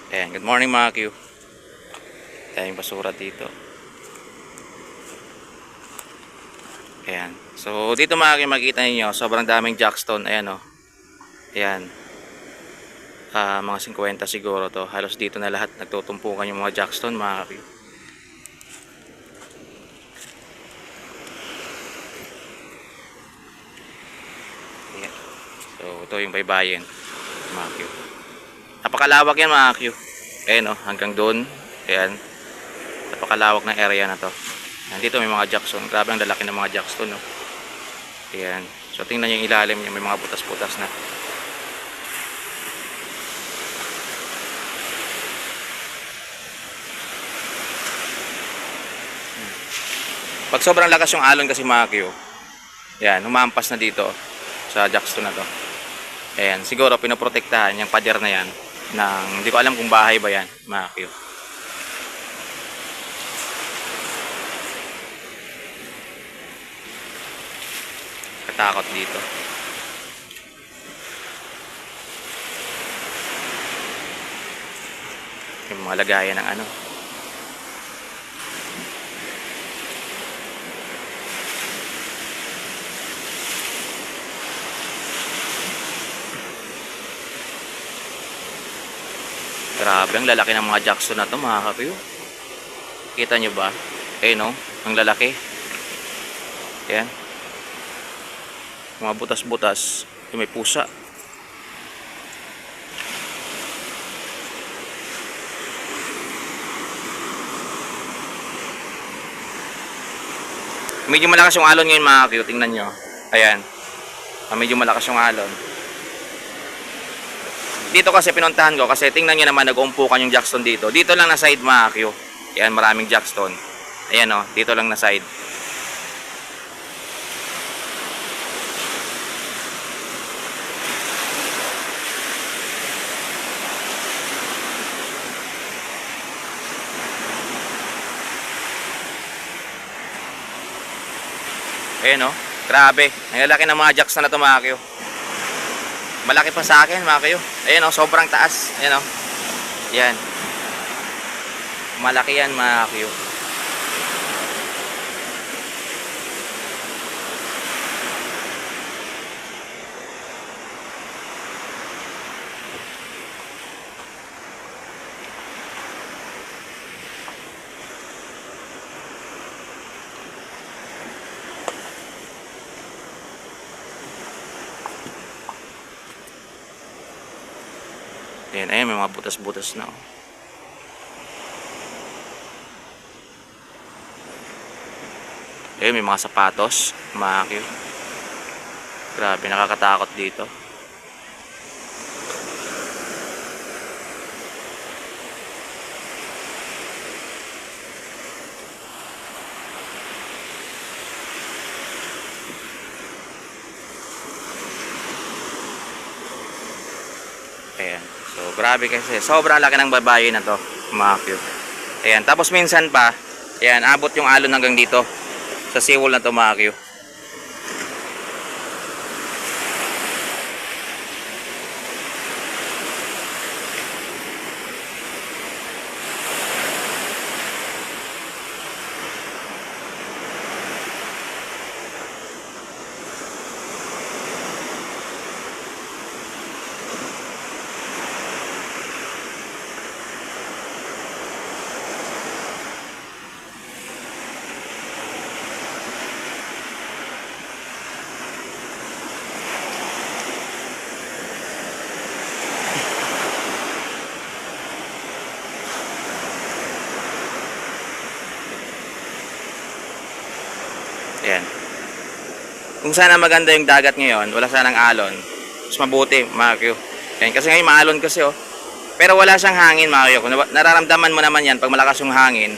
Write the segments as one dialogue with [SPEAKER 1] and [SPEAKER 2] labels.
[SPEAKER 1] Ayan, good morning mga Q. Daming basura dito. Ayan. So, dito mga Q, makikita ninyo, sobrang daming jackstone. Ayan o. Ayan. Mga 50 siguro to. Halos dito na lahat nagtutumpukan yung mga jackstone mga Q. Ayan. So, ito yung baybayin mga Q. Napakalawak yan mga Q. Ayan o, hanggang doon. Ayan. Napakalawak ng area na to. Nandito may mga jackstone. Grabe ang lalaki ng mga jackstone no. Ayan. So, tingnan nyo yung ilalim nyo. May mga butas-butas na. Pag sobrang lakas yung alon kasi mga Q, yan, humampas na dito sa jackstone na to. Ayan, siguro pinoprotektahan yung pader na yan ng, hindi ko alam kung bahay ba yan mga Q. Katakot dito. Yung mga lagayan ng ano. Grabe, ang lalaki ng mga jackstone na to mga kapyo. Kita nyo ba? Eh no, ang lalaki. Ayan. Mga butas-butas. Yung may pusa. Medyo malakas yung alon ngayon mga kapyo. Tingnan nyo. Ayan. Medyo malakas yung alon. Dito kasi pinuntahan ko kasi tingnan nyo naman nag-umpukan yung jackstone dito. Dito lang na side mga Q. Ayan, maraming jackstone. Ayan o, dito lang na side. Ayan o, grabe. Ang lalaki ng mga jackstone na ito mga Q. Malaki pa sa akin mga Q. Ayan o, sobrang taas. Ayan o. Ayan. Malaki yan mga Q. Ayan, ayan, may mga butas-butas na. Ayan, may mga sapatos, mga Q. Grabe, nakakatakot dito. Ayan. So, grabe kasi. Sobrang laki ng babae na to, mga Q. Ayan. Tapos minsan pa, ayan, abot yung alon hanggang dito. Sa seawall na to, mga Q. Ayan. Kung sana maganda yung dagat ngayon, wala sanang alon, mas mabuti, mga Q. Ayan, kasi ngayon maalon kasi oh. Pero wala siyang hangin, mga Q. Kung nararamdaman mo naman yan pag malakas yung hangin.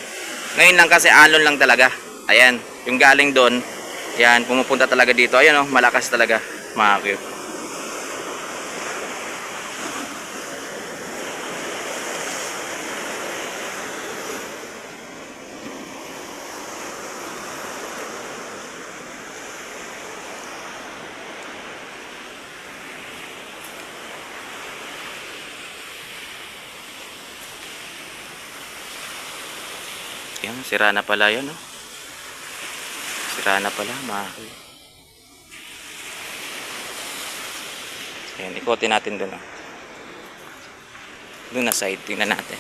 [SPEAKER 1] Ngayon lang kasi alon lang talaga. Ayan, yung galing doon, yan, pumupunta talaga dito. Ayan oh, malakas talaga, mga Q. Ayan, sira na pala yun, no? Sira na pala, mga kuya. Ayan, ikotin natin dun, oh. Doon na side, tingnan natin.